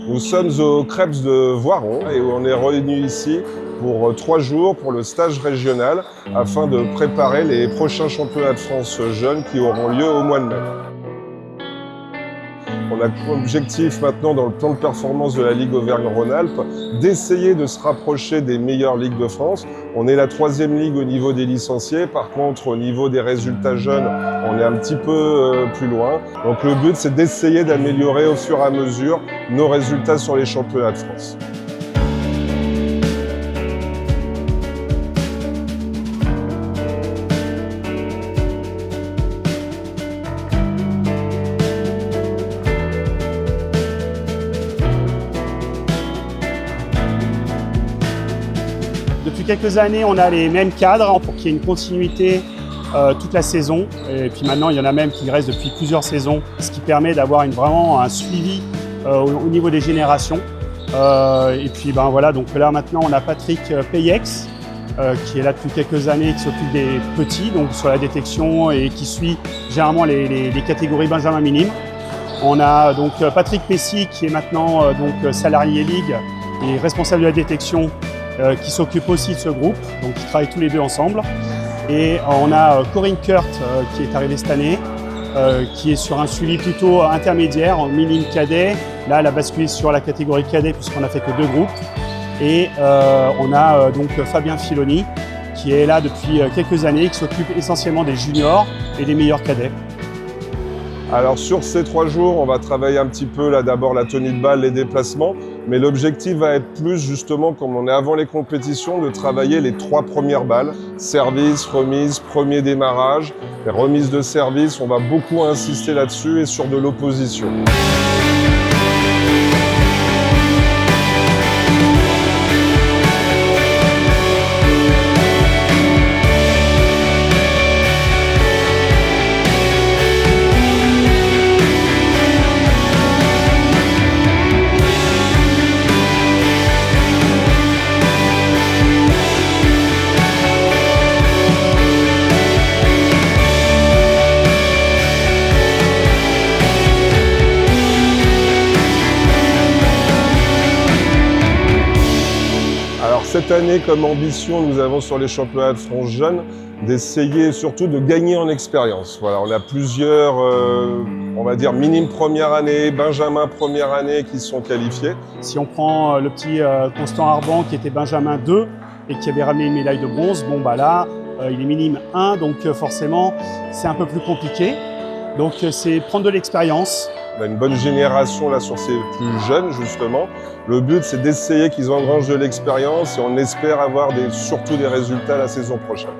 Nous sommes au Krebs de Voiron et on est réunis ici pour 3 jours pour le stage régional afin de préparer les prochains championnats de France jeunes qui auront lieu au mois de mai. On a comme objectif maintenant dans le plan de performance de la Ligue Auvergne-Rhône-Alpes d'essayer de se rapprocher des meilleures ligues de France. On est la 3e ligue au niveau des licenciés, par contre au niveau des résultats jeunes, on est un petit peu plus loin. Donc le but c'est d'essayer d'améliorer au fur et à mesure nos résultats sur les championnats de France. Depuis quelques années, on a les mêmes cadres pour qu'il y ait une continuité toute la saison. Et puis maintenant, il y en a même qui restent depuis plusieurs saisons, ce qui permet d'avoir vraiment un suivi au niveau des générations. Et puis voilà, donc là maintenant, on a Patrick Payex qui est là depuis quelques années, qui s'occupe des petits, donc sur la détection et qui suit généralement les catégories Benjamin minimes. On a donc Patrick Pessy qui est maintenant salarié Ligue et responsable de la détection, qui s'occupe aussi de ce groupe, donc ils travaillent tous les deux ensemble. Et on a Corinne Kurt qui est arrivée cette année, qui est sur un suivi plutôt intermédiaire, en minime cadet. Là, elle a basculé sur la catégorie cadet puisqu'on n'a fait que 2 groupes. Et on a donc Fabien Filoni qui est là depuis quelques années, qui s'occupe essentiellement des juniors et des meilleurs cadets. Alors sur ces 3 jours, on va travailler un petit peu là d'abord la tenue de balle, les déplacements, mais l'objectif va être plus justement, comme on est avant les compétitions, de travailler les 3 premières balles. Service, remise, premier démarrage. Les remises de service, on va beaucoup insister là-dessus et sur de l'opposition. Cette année, comme ambition, nous avons sur les championnats de France jeunes d'essayer surtout de gagner en expérience. Voilà, on a plusieurs, on va dire, minimes première année, Benjamin première année qui sont qualifiés. Si on prend le petit Constant Arban qui était Benjamin 2 et qui avait ramené une médaille de bronze, là, il est minime 1, donc forcément, c'est un peu plus compliqué. Donc c'est prendre de l'expérience. On a une bonne génération là sur ces plus jeunes justement. Le but c'est d'essayer qu'ils engrangent de l'expérience et on espère avoir surtout des résultats la saison prochaine.